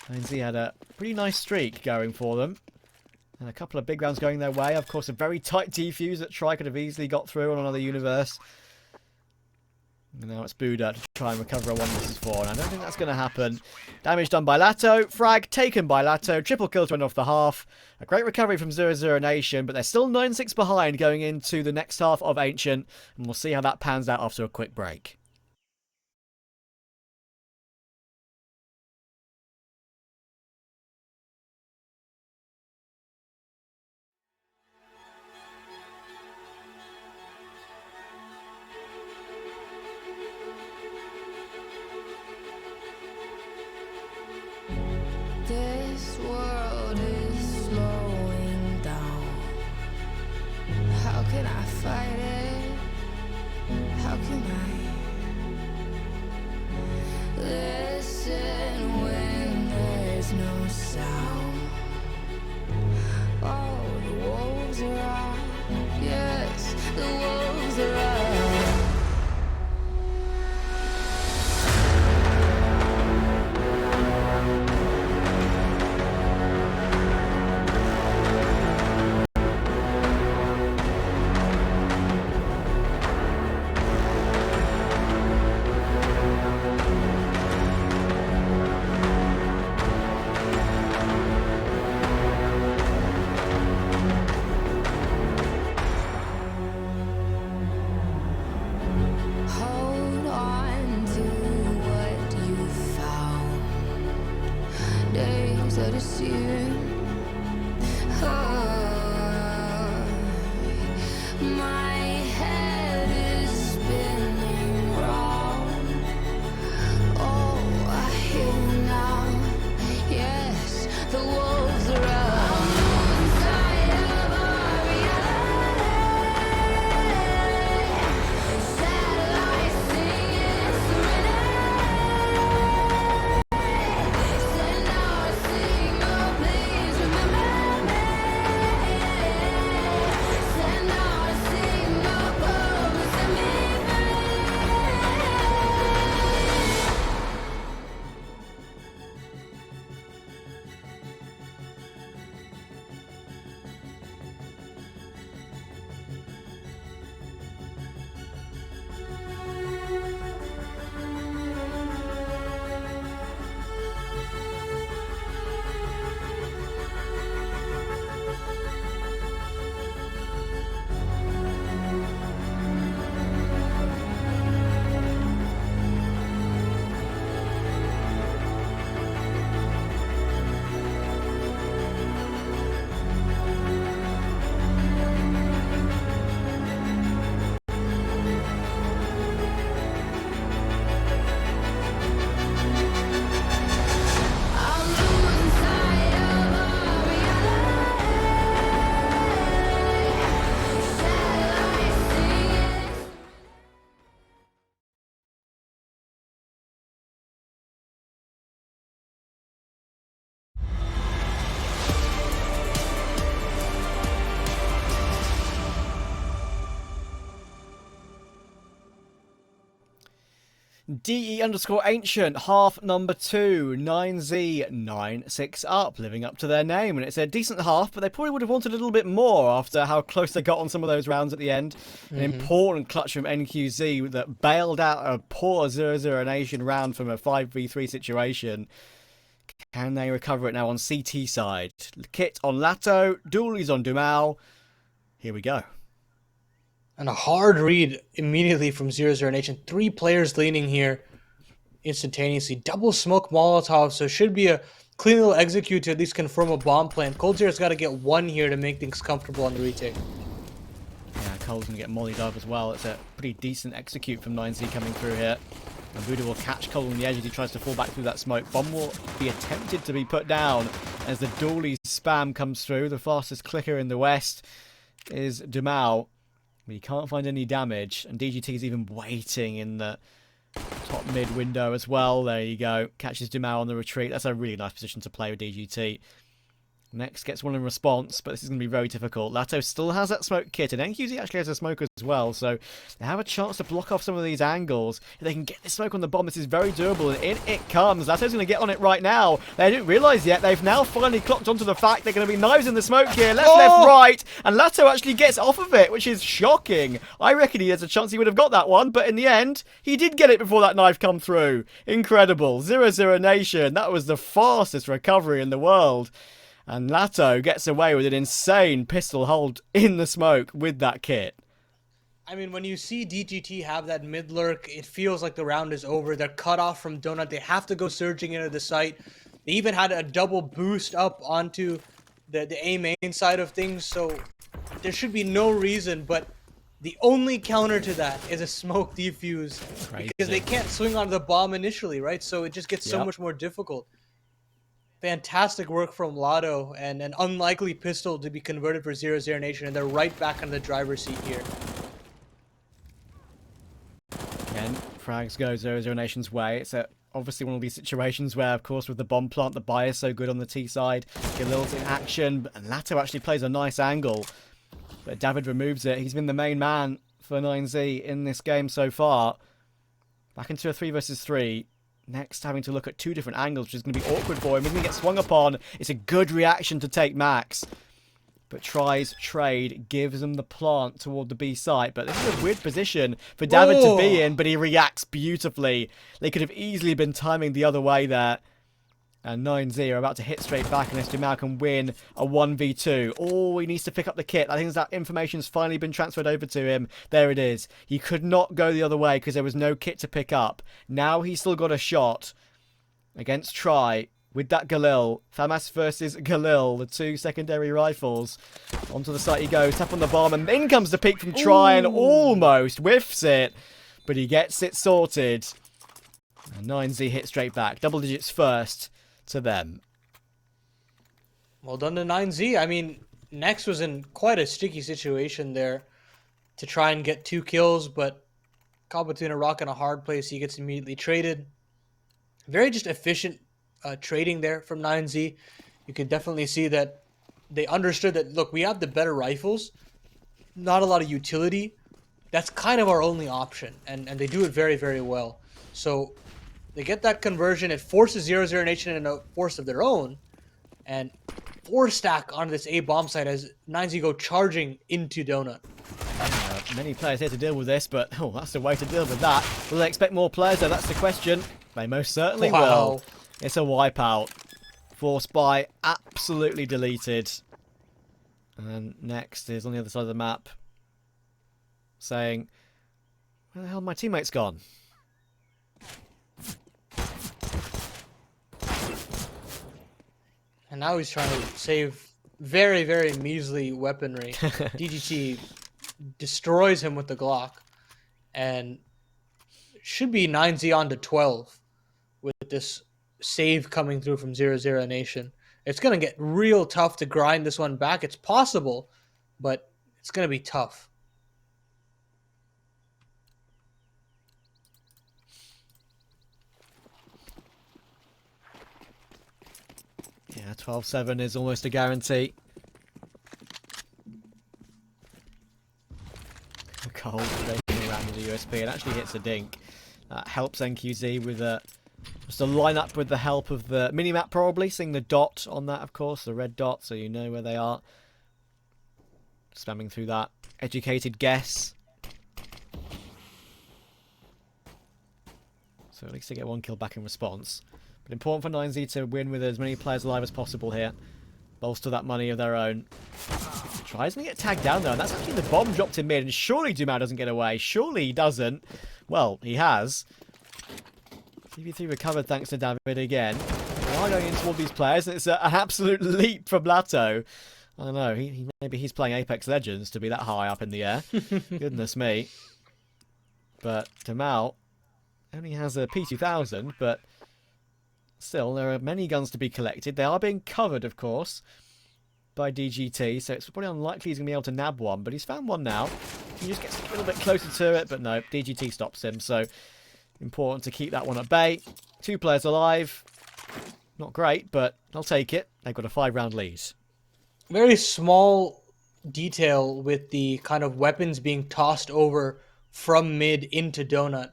NZ had a pretty nice streak going for them. And a couple of big rounds going their way. Of course, a very tight defuse that Try could have easily got through on another universe. And now it's Buddha to try and recover a 1-4. And I don't think that's going to happen. Damage done by Lato. Frag taken by Lato. Triple kill to end off the half. A great recovery from 00Nation. But they're still 9-6 behind going into the next half of Ancient. And we'll see how that pans out after a quick break. This world is slowing down. How can I fight it? How can I listen when there's no sound? Oh, the wolves are out. Yes, the wolves are out. Hold on to what you found. Days are deceiving. My head is spinning round. Oh, I hear now. Yes, the wolves are out. Inside of our reality. Satellites singing serenade. Send out a signal, please. DE_Ancient, half number 2, 9Z96 up, living up to their name. And it's a decent half, but they probably would have wanted a little bit more after how close they got on some of those rounds at the end. An important clutch from NQZ that bailed out a poor 00Nation round from a 5v3 situation. Can they recover it now on CT side? Kit on Lato, Dooley's on Dumal. Here we go. And a hard read immediately from 00Nation. 3 players leaning here instantaneously. Double smoke Molotov, so it should be a clean little execute to at least confirm a bomb plan. Cold Zero's got to get 1 here to make things comfortable on the retake. Yeah, Cole's going to get mollied up as well. It's a pretty decent execute from 9Z coming through here. And Voodoo will catch Cole on the edge as he tries to fall back through that smoke. Bomb will be attempted to be put down as the Dooley spam comes through. The fastest clicker in the west is Dumal. But he can't find any damage. And DGT is even waiting in the top mid window as well. There you go. Catches Dumal on the retreat. That's a really nice position to play with DGT. Next gets one in response, but this is going to be very difficult. Lato still has that smoke kit, and NQZ actually has a smoke as well, so they have a chance to block off some of these angles. If they can get this smoke on the bomb, this is very doable, and in it comes. Lato's going to get on it right now. They didn't realise yet. They've now finally clocked onto the fact they're going to be knives in the smoke here. Left, right, and Lato actually gets off of it, which is shocking. I reckon he has a chance he would have got that one, but in the end, he did get it before that knife come through. Incredible. 00Nation, that was the fastest recovery in the world. And Lato gets away with an insane pistol hold in the smoke with that kit. I mean, when you see DGT have that mid lurk, it feels like the round is over. They're cut off from Donut. They have to go surging into the site. They even had a double boost up onto the A main side of things, so there should be no reason, but the only counter to that is a smoke defuse. Crazy. Because they can't swing onto the bomb initially, right? So it just gets so much more difficult. Fantastic work from Lotto, and an unlikely pistol to be converted for 00Nation, and they're right back on the driver's seat here. Again, frags go 00Nation's way. It's obviously one of these situations where, of course, with the bomb plant, the buy is so good on the T side. Galil's in action, and Lato actually plays a nice angle. But David removes it. He's been the main man for 9Z in this game so far. Back into a 3 versus 3. Next, having to look at 2 different angles, which is going to be awkward for him. He's going to get swung upon. It's a good reaction to take Max. But tries trade, gives him the plant toward the B site. But this is a weird position for David to be in, but he reacts beautifully. They could have easily been timing the other way there. And 9Z are about to hit straight back, and Dumal can win a 1v2. Oh, he needs to pick up the kit. I think that information's finally been transferred over to him. There it is. He could not go the other way because there was no kit to pick up. Now he's still got a shot against Try with that Galil. Famas versus Galil, the 2 secondary rifles. Onto the site he goes, tap on the bomb, and in comes the peek from Try and almost whiffs it. But he gets it sorted. And 9Z hit straight back. Double digits first to them. Well done to 9Z. I mean, Nex was in quite a sticky situation there to try and get 2 kills, but caught between a rock and a hard place. He gets immediately traded. Very just efficient trading there from 9Z. You could definitely see that they understood that, look, we have the better rifles, not a lot of utility. That's kind of our only option, and they do it very, very well. So they get that conversion. It forces 00Nation in a force of their own, and 4 stack onto this A bomb site as 9Z go charging into Donut. Many players here to deal with this, but that's the way to deal with that. Will they expect more players though? That's the question. They most certainly will. It's a wipeout. Force buy absolutely deleted. And next is on the other side of the map saying, where the hell have my teammates gone? And now he's trying to save very, very measly weaponry. DGT destroys him with the Glock. And should be 9Z on to 12 with this save coming through from 00Nation. It's going to get real tough to grind this one back. It's possible, but it's going to be tough. Yeah, 12-7 is almost a guarantee. Cold taking around with the USP and actually hits a dink. helps NQZ with just a line up with the help of the minimap, probably. Seeing the dot on that, of course, the red dot, so you know where they are. Spamming through that. Educated guess. So at least they get 1 kill back in response. But important for 9Z to win with as many players alive as possible here. Bolster that money of their own. Tries to get tagged down though, and that's actually the bomb dropped in mid, and surely Dumao doesn't get away. Surely he doesn't. Well, he has. TV3 recovered thanks to David again. They are going in toward these players, and it's an absolute leap from Lato. I don't know, maybe he's playing Apex Legends to be that high up in the air. Goodness me. But Dumao only has a P2000, but still, there are many guns to be collected. They are being covered, of course, by DGT, so it's probably unlikely he's going to be able to nab one, but he's found one now. He just gets a little bit closer to it, but no, DGT stops him, so important to keep that one at bay. 2 players alive. Not great, but I'll take it. They've got a 5-round lead. Very small detail with the kind of weapons being tossed over from mid into Donut.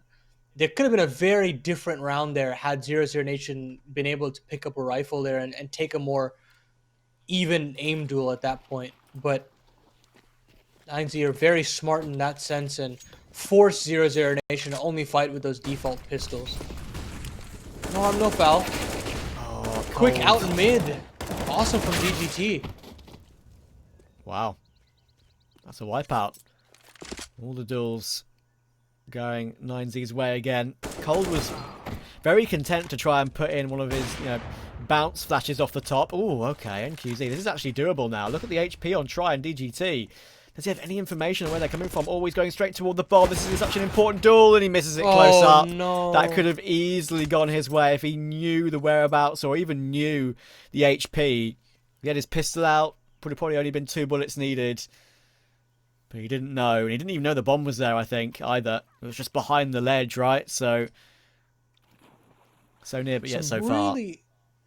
There could have been a very different round there had 00Nation been able to pick up a rifle there and take a more even aim duel at that point. But 9Z are very smart in that sense and force 00Nation to only fight with those default pistols. No harm, no foul. Oh, Quick out mid. Awesome from DGT. Wow. That's a wipeout. All the duels going 9Z's way again. Cold was very content to try and put in one of his, bounce flashes off the top. Oh, okay, NQZ. This is actually doable now. Look at the HP on Try and DGT. Does he have any information on where they're coming from? Always going straight toward the bomb. This is such an important duel, and he misses it close up. No. That could have easily gone his way if he knew the whereabouts or even knew the HP. He had his pistol out. Would have probably only been 2 bullets needed. But he didn't know. And he didn't even know the bomb was there, I think, either. It was just behind the ledge, right? So near, but yet so far.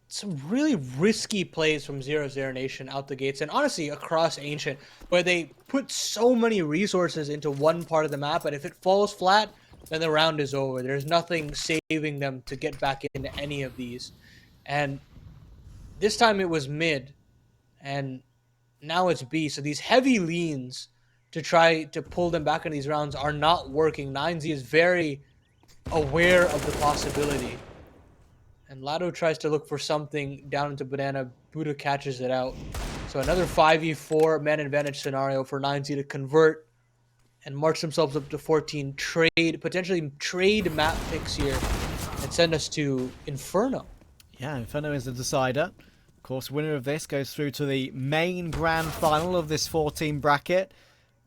Some really risky plays from 00Nation out the gates. And honestly, across Ancient, where they put so many resources into one part of the map. And if it falls flat, then the round is over. There's nothing saving them to get back into any of these. And this time it was mid. And now it's B. So these heavy leans to try to pull them back in these rounds are not working. 9Z is very aware of the possibility. And Lado tries to look for something down into Banana. Buddha catches it out. So another 5v4 man advantage scenario for 9Z to convert and march themselves up to 14. Potentially trade map picks here and send us to Inferno. Yeah, Inferno is the decider. Of course, winner of this goes through to the main grand final of this 4-team bracket,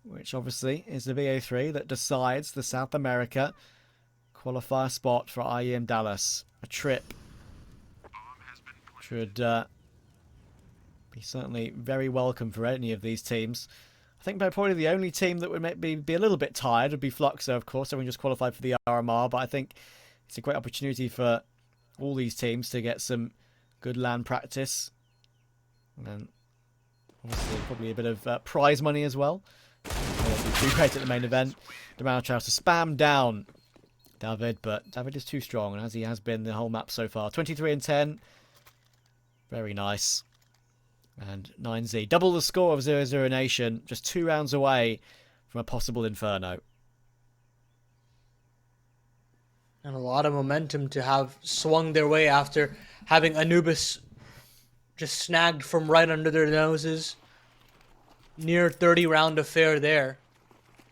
which obviously is the BO3 that decides the South America qualifier spot for IEM Dallas. A trip should be certainly very welcome for any of these teams. I think probably the only team that would maybe be a little bit tired would be Fluxo, of course, having just qualified for the RMR, but I think it's a great opportunity for all these teams to get some good LAN practice. And obviously probably a bit of prize money as well. It'll be too great at the main event. Dumao tries to spam down David, but David is too strong, and as he has been the whole map so far. 23 and 10. Very nice. And 9Z. Double the score of 00Nation. Just 2 rounds away from a possible Inferno. And a lot of momentum to have swung their way after having Anubis just snagged from right under their noses. Near 30-round affair there.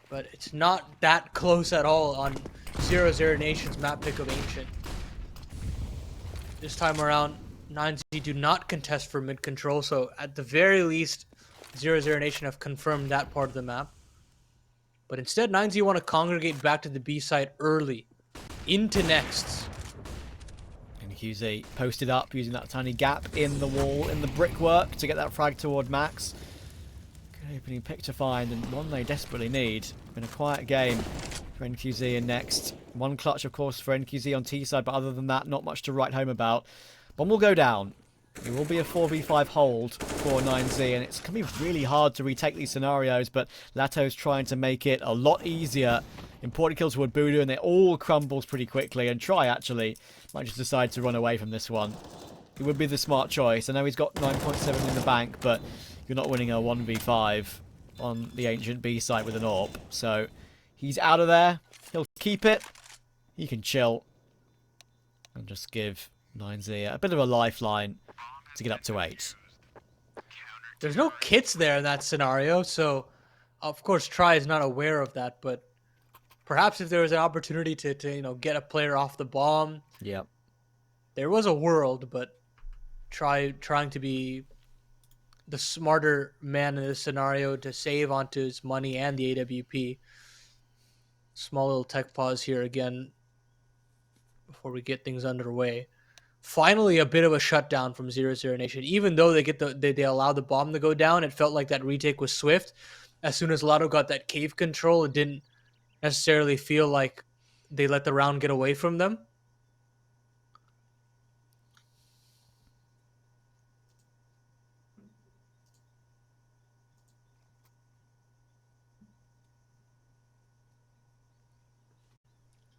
But it's not that close at all on 00Nation's map pick of Ancient. This time around, 9Z do not contest for mid control, so at the very least, 00Nation have confirmed that part of the map. But instead, 9Z want to congregate back to the B side early, into next. And QZ posted up using that tiny gap in the wall, in the brickwork, to get that frag toward Max. Good opening pick to find, and one they desperately need. Been a quiet game for NQZ in next. One clutch, of course, for NQZ on T side, but other than that, not much to write home about. Bomb will go down. It will be a 4v5 hold for 9Z, and it's going to be really hard to retake these scenarios, but Lato's trying to make it a lot easier Important kills toward Budu, and it all crumbles pretty quickly. And Try actually might just decide to run away from this one. It would be the smart choice. I know he's got 9.7 in the bank, but you're not winning a 1v5 on the Ancient B site with an AWP. So he's out of there. He'll keep it. He can chill and just give 9Z a bit of a lifeline to get up to 8. There's no kits there in that scenario, so of course Try is not aware of that, but perhaps if there was an opportunity to get a player off the bomb, Yep. there was a world, but trying to be the smarter man in this scenario to save onto his money and the AWP. Small little tech pause here again before we get things underway. Finally, a bit of a shutdown from 00Nation. Even though they allow the bomb to go down, it felt like that retake was swift. As soon as Lotto got that cave control, it didn't necessarily feel like they let the round get away from them.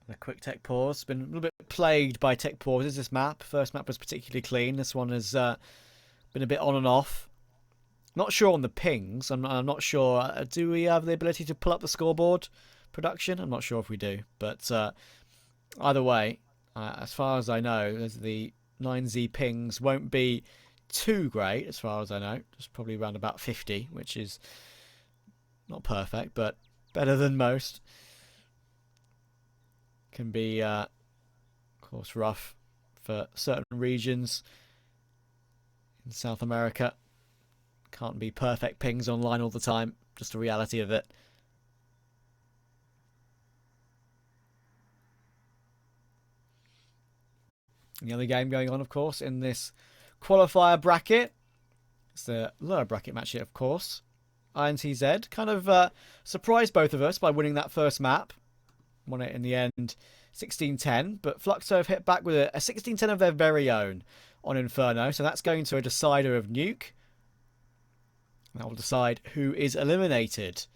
The quick tech pause. Been a little bit plagued by tech pauses, this map. First map was particularly clean. This one has been a bit on and off. Not sure on the pings. I'm not sure. Do we have the ability to pull up the scoreboard production? I'm not sure if we do. But either way, as far as I know, the 9Z pings won't be too great, as far as I know. Just probably around about 50, which is not perfect, but better than most. Can be, of course, rough for certain regions in South America. Can't be perfect pings online all the time. Just the reality of it. And the other game going on, of course, in this qualifier bracket. It's the lower bracket match here, of course. INTZ kind of surprised both of us by winning that first map. Won it in the end 16-10, but Fluxo have hit back with a 16-10 of their very own on Inferno, so that's going to a decider of Nuke. That will decide who is eliminated.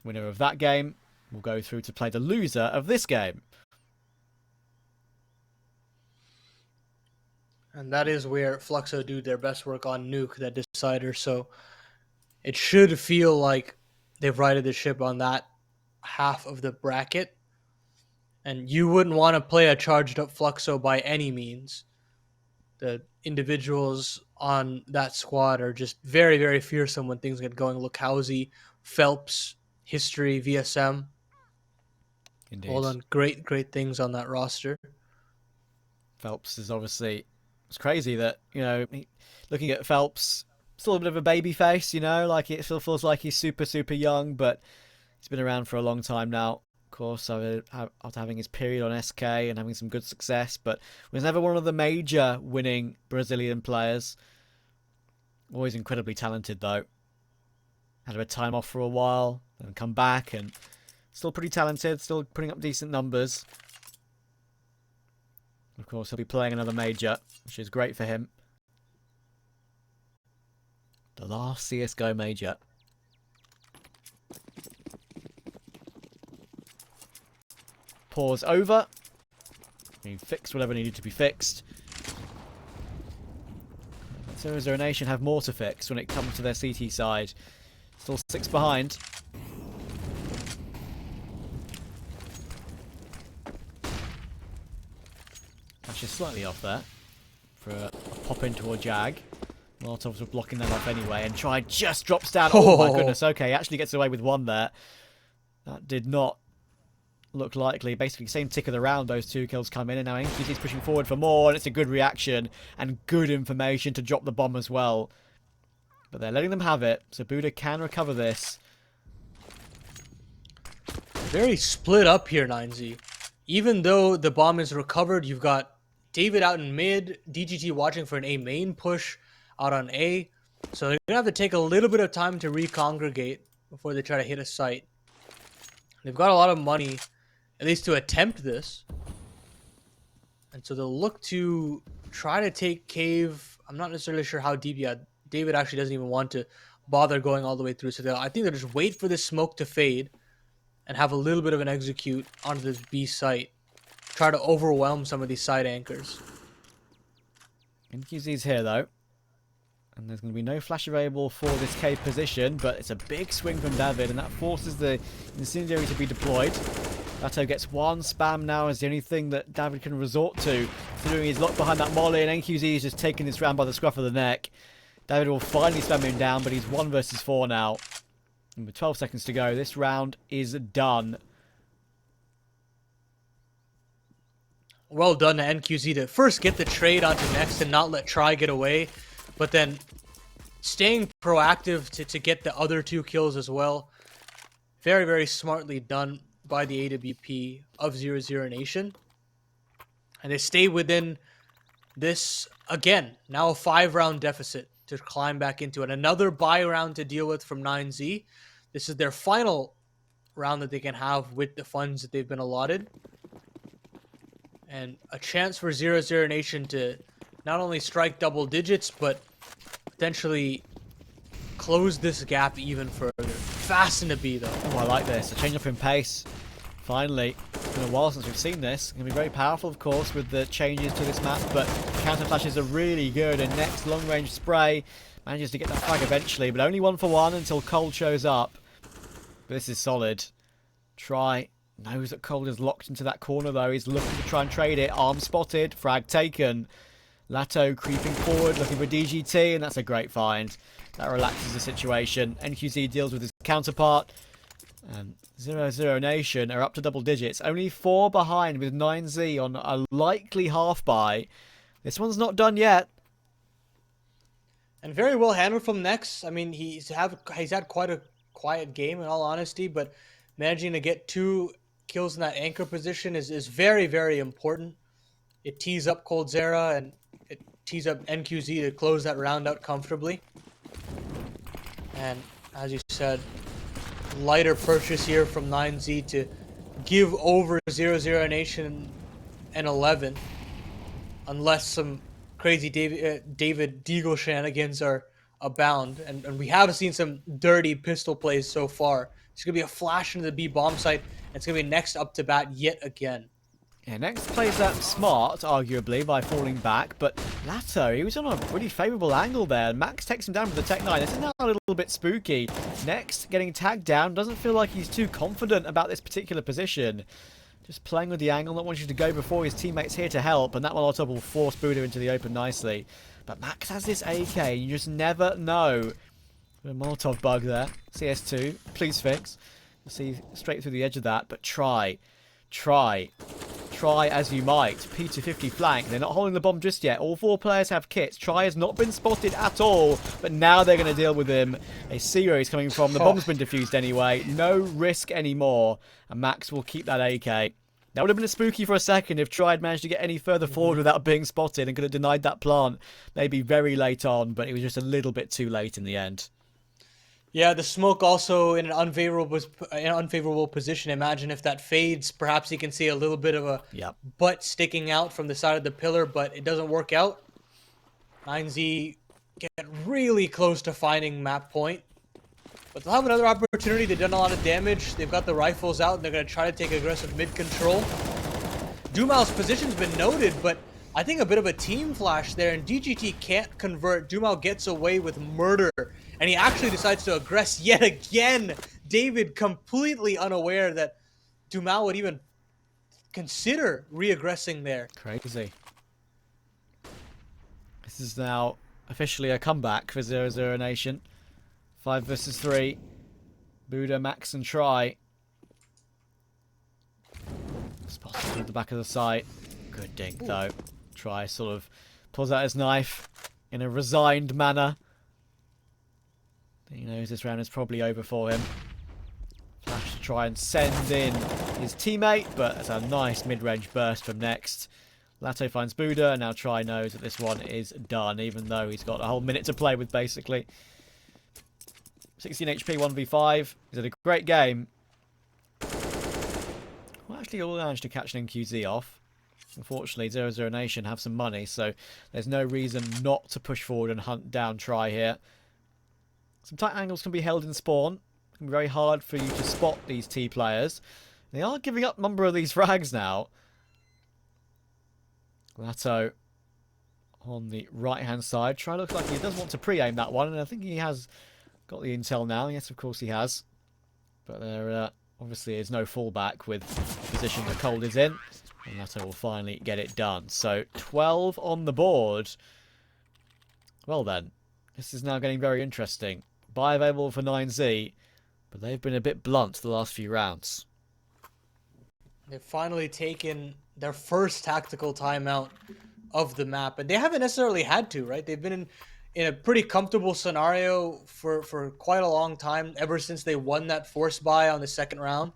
Winner of that game will go through to play the loser of this game. And that is where Fluxo do their best work on Nuke, that decider, so it should feel like they've righted the ship on that half of the bracket, and you wouldn't want to play a charged up Fluxo by any means. The individuals on that squad are just very, very fearsome when things get going. Look, Housey, Phelps, History, VSM, Indeed. all done great things on that roster. Phelps is obviously, it's crazy that, looking at Phelps, still a bit of a baby face, like it still feels like he's super, super young, but he's been around for a long time now, of course, after having his period on SK and having some good success, but was never one of the major winning Brazilian players. Always incredibly talented, though. Had a bit of time off for a while, and come back, and still pretty talented, still putting up decent numbers. Of course, he'll be playing another major, which is great for him. The last CSGO major. Pause over. We fixed whatever needed to be fixed. 00Nation have more to fix when it comes to their CT side. Still 6 behind. Actually slightly off there for a pop in toward Jag. Molotovs were blocking that off anyway, and Try just drops down. Oh my goodness, okay, actually gets away with one there. That did not look likely. Basically, same tick of the round, those 2 kills come in, and now NQC's pushing forward for more, and it's a good reaction and good information to drop the bomb as well. But they're letting them have it, so Buddha can recover this. Very split up here, 9Z. Even though the bomb is recovered, you've got David out in mid, DGT watching for an A main push out on A. So they're going to have to take a little bit of time to recongregate before they try to hit a site. They've got a lot of money, at least to attempt this. And so they'll look to try to take cave. I'm not necessarily sure how deep yet. David actually doesn't even want to bother going all the way through. So I think they'll just wait for this smoke to fade. and have a little bit of an execute onto this B site. Try to overwhelm some of these side anchors. NQZ's here though. And there's going to be no flash available for this cave position, but it's a big swing from David, and that forces the incendiary to be deployed. Lato gets one. Spam now is the only thing that David can resort to, considering he's locked behind that molly, and NQZ is just taking this round by the scruff of the neck. David will finally spam him down, but he's 1 versus 4 now. And with 12 seconds to go, this round is done. Well done to NQZ to first get the trade onto next and not let Try get away, but then staying proactive to get the other 2 kills as well. Very, very smartly done by the AWP of 00Nation. And they stay within this, again, now a 5-round deficit to climb back into it. Another buy round to deal with from 9Z. This is their final round that they can have with the funds that they've been allotted. And a chance for 00Nation to not only strike double digits, but potentially close this gap even further. Fast in the B, though. Oh, I like this. A change up in pace. Finally. It's been a while since we've seen this. It's going to be very powerful, of course, with the changes to this map, but counter flashes are really good. And next long-range spray manages to get that frag eventually, but only 1 for 1 until Cold shows up. But this is solid. Try. Knows that Cold is locked into that corner, though. He's looking to try and trade it. Arm spotted. Frag taken. Lato creeping forward, looking for DGT, and that's a great find. That relaxes the situation. NQZ deals with his counterpart. 00Nation are up to double digits. Only 4 behind with 9Z on a likely half buy. This one's not done yet. And very well handled from Nex. I mean, he's had quite a quiet game in all honesty, but managing to get 2 kills in that anchor position is very, very important. It tees up Coldzera and it tees up NQZ to close that round out comfortably. And as you said, lighter purchase here from 9Z to give over 00Nation and 11, unless some crazy David Deagle shenanigans are abound. And we have seen some dirty pistol plays so far. It's going to be a flash into the B bomb site, and it's going to be next up to bat yet again. Yeah, next plays that smart, arguably, by falling back, but Lato, he was on a pretty favourable angle there. Max takes him down with the Tech 9. This is now a little bit spooky. Next, getting tagged down, doesn't feel like he's too confident about this particular position. Just playing with the angle, not wanting to go before his teammates here to help, and that Molotov will force Buddha into the open nicely. But Max has this AK, you just never know. A Molotov bug there. CS2, please fix. You'll see straight through the edge of that, but try as you might. P250 flank. They're not holding the bomb just yet. All 4 players have kits. Try has not been spotted at all, but now they're going to deal with him. A zero is coming from. The bomb's been defused anyway. No risk anymore, and Max will keep that AK. That would have been a spooky for a second if Try had managed to get any further forward without being spotted and could have denied that plant maybe very late on, but it was just a little bit too late in the end. Yeah, the smoke also in an unfavorable position. Imagine if that fades, perhaps you can see a little bit of a butt sticking out from the side of the pillar, but it doesn't work out. 9Z get really close to finding map point, but they'll have another opportunity. They've done a lot of damage. They've got the rifles out, and they're going to try to take aggressive mid control. Dumal's position's been noted, but I think a bit of a team flash there, and DGT can't convert. Dumal gets away with murder, and he actually decides to aggress yet again. David completely unaware that Dumal would even consider re-aggressing there. Crazy. This is now officially a comeback for 00Nation. 5 versus 3. Buddha, Max, and Try. Spotted at the back of the site. Good dink, though. Try sort of pulls out his knife in a resigned manner. He knows this round is probably over for him. Flash to try and send in his teammate, but it's a nice mid-range burst from Next. Lato finds Buddha, and now Try knows that this one is done, even though he's got a whole minute to play with, basically. 16 HP, 1v5. He's had a great game. Well, actually, all managed to catch an NQZ off. Unfortunately, 00Nation have some money, so there's no reason not to push forward and hunt down Try here. Some tight angles can be held in spawn. can be very hard for you to spot these T players. They are giving up a number of these frags now. Lato on the right-hand side. Try looks like he does want to pre-aim that one, and I think he has got the intel now. Yes, of course he has. But there obviously is no fallback with the position that Cold is in. And Lato will finally get it done. So 12 on the board. Well then, this is now getting very interesting. Buy available for 9Z, but they've been a bit blunt the last few rounds. They've finally taken their first tactical timeout of the map, and they haven't necessarily had to, right? They've been in a pretty comfortable scenario for quite a long time, ever since they won that force buy on the second round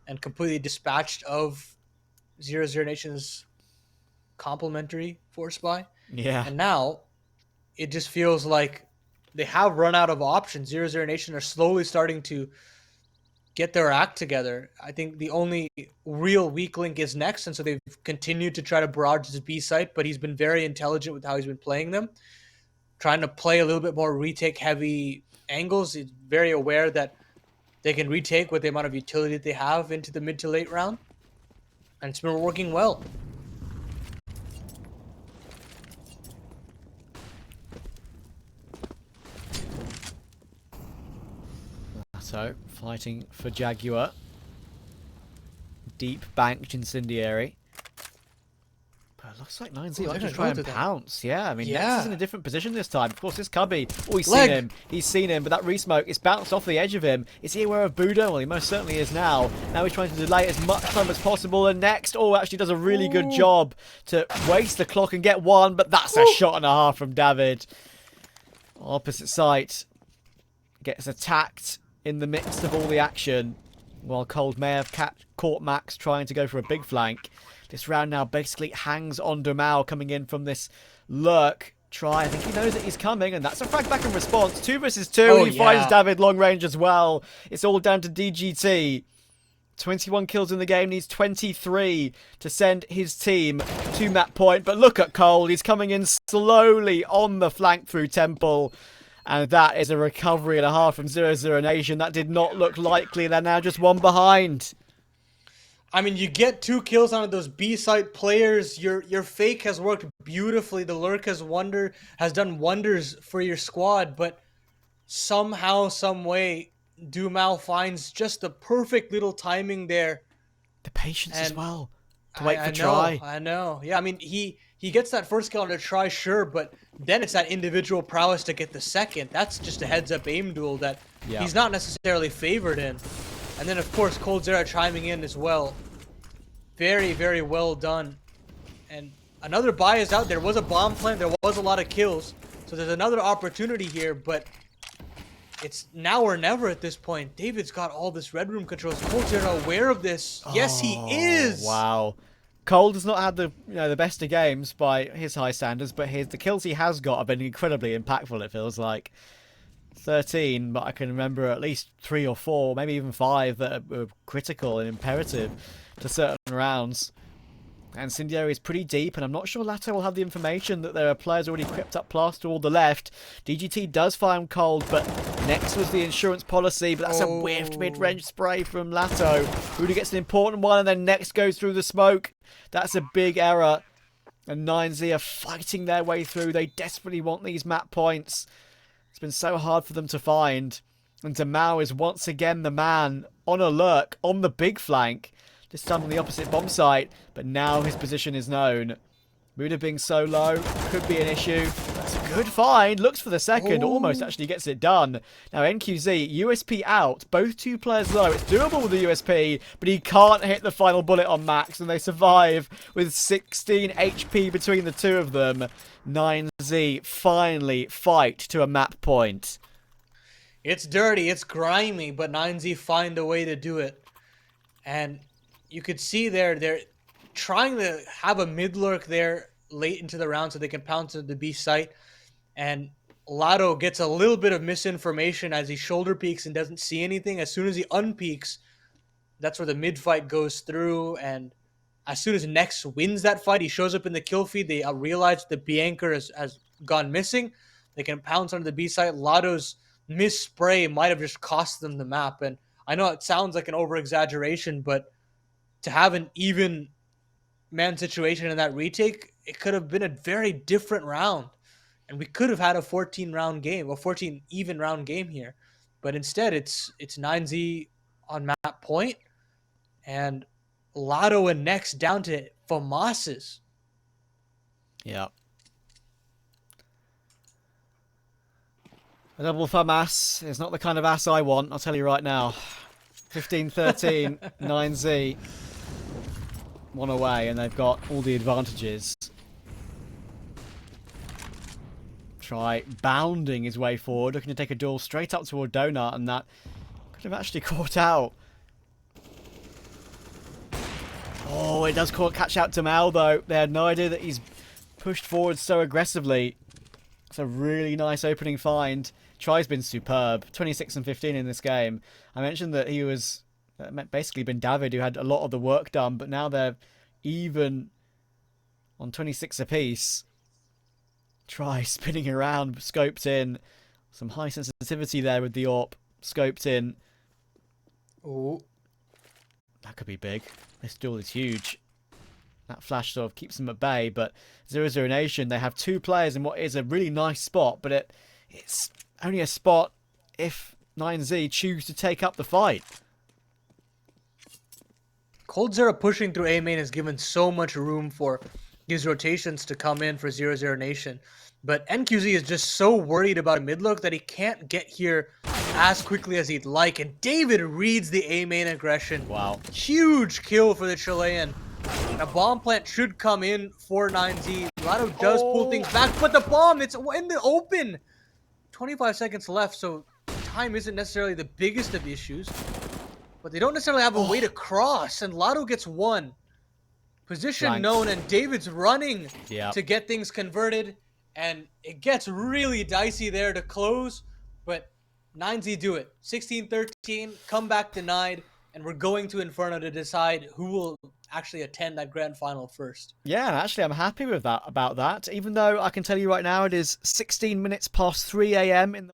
and completely dispatched of 00Nation's complimentary force buy. Yeah. And now it just feels like they have run out of options. 00Nation are slowly starting to get their act together. I think the only real weak link is Next, and so they've continued to try to barrage his B site, but he's been very intelligent with how he's been playing them, trying to play a little bit more retake heavy angles. He's very aware that they can retake with the amount of utility that they have into the mid to late round, and it's been working well. So, fighting for Jaguar. Deep banked incendiary. But it looks like 9Z might just try and pounce. Yeah, I mean, Nex is in a different position this time. Of course, this Cubby. Oh, he's seen him. He's seen him, but that resmoke is bounced off the edge of him. Is he aware of Budo? Well, he most certainly is now. Now he's trying to delay as much time as possible. And Next, actually does a really good job to waste the clock and get one. But that's a shot and a half from David. Opposite site. Gets attacked in the midst of all the action, while Cold may have caught Max trying to go for a big flank. This round now basically hangs on Domao coming in from this lurk try. I think he knows that he's coming, and that's a frag back in response. 2 versus 2. He finds David long range as well. It's all down to DGT. 21 kills in the game, needs 23 to send his team to map point. But look at Cold. He's coming in slowly on the flank through Temple. And that is a recovery and a half from 00Nation. That did not look likely. They're now just one behind. I mean, you get 2 kills out of those B-site players. Your fake has worked beautifully. The lurk has done wonders for your squad. But somehow, some way, Dumao finds just the perfect little timing there. The patience as well. To wait for try. I know. Yeah, I mean, he gets that first kill on a try, sure, but then it's that individual prowess to get the second. That's just a heads-up aim duel that he's not necessarily favored in. And then, of course, Cold Zera chiming in as well. Very, very well done. And another buy is out. There was a bomb plant. There was a lot of kills. So there's another opportunity here, but it's now or never at this point. David's got all this red room control. Is Cold Zera aware of this? Yes, he is. Wow. Cold has not had the the best of games by his high standards, but the kills he has got have been incredibly impactful, it feels like. 13, but I can remember at least 3 or 4, maybe even 5 that were critical and imperative to certain rounds. And Incendiary is pretty deep, and I'm not sure Lato will have the information that there are players already equipped up plaster all the left. DGT does find Cold, but next was the insurance policy, but that's a whiffed mid-range spray from Lato. Rudy gets an important one, and then next goes through the smoke. That's a big error. And 9Z are fighting their way through. They desperately want these map points. It's been so hard for them to find. And Damao is once again the man on a lurk on the big flank. This time on the opposite bomb site, but now his position is known. Muda being so low could be an issue. That's a good find. Looks for the second. Almost actually gets it done. Now NQZ, USP out. Both 2 players low. It's doable with the USP, but he can't hit the final bullet on Max, and they survive with 16 HP between the 2 of them. 9Z finally fight to a map point. It's dirty. It's grimy, but 9Z find a way to do it. And you could see they're trying to have a mid-lurk there late into the round so they can pounce into the B site. And Lotto gets a little bit of misinformation as he shoulder peeks and doesn't see anything. As soon as he unpeaks, that's where the mid-fight goes through. And as soon as Nex wins that fight, he shows up in the kill feed. They realize the B anchor has gone missing. They can pounce onto the B site. Lotto's missed spray might have just cost them the map. And I know it sounds like an over exaggeration, but to have an even man situation in that retake, it could have been a very different round. And we could have had a 14 round game, a 14 even round game here. But instead, it's 9Z on map point and Lotto and Next down to FAMAS's. Yeah. A double FAMAS is not the kind of ass I want, I'll tell you right now. 15-13, 9Z. One away, and they've got all the advantages. Try bounding his way forward, looking to take a duel straight up toward Donut, and that could have actually caught out. Oh, it does catch out to Mal, though. They had no idea that he's pushed forward so aggressively. It's a really nice opening find. Try's been superb. 26 and 15 in this game. I mentioned that he was basically been David who had a lot of the work done, but now they're even on 26 apiece. Try spinning around, scoped in. Some high sensitivity there with the AWP. Scoped in. Ooh. That could be big. This duel is huge. That flash sort of keeps them at bay, but 00Nation, they have two players in what is a really nice spot, but it's only a spot if 9Z choose to take up the fight. coldzera pushing through A main has given so much room for these rotations to come in for 00Nation. But NQZ is just so worried about a mid look that he can't get here as quickly as he'd like. And David reads the A main aggression. Wow. Huge kill for the Chilean. And a bomb plant should come in for 9Z. Lotto does pull things back, but the bomb, it's in the open. 25 seconds left, so time isn't necessarily the biggest of issues. But they don't necessarily have a way to cross, and Lotto gets one. Position Flanked. known, and David's running Yep. to get things converted. And it gets really dicey there to close, but 9Z do it. 16-13, comeback denied, and we're going to Inferno to decide who will actually attend that grand final first. Yeah, actually, I'm happy with that. About that. Even though I can tell you right now, it is 16 minutes past 3 a.m. in the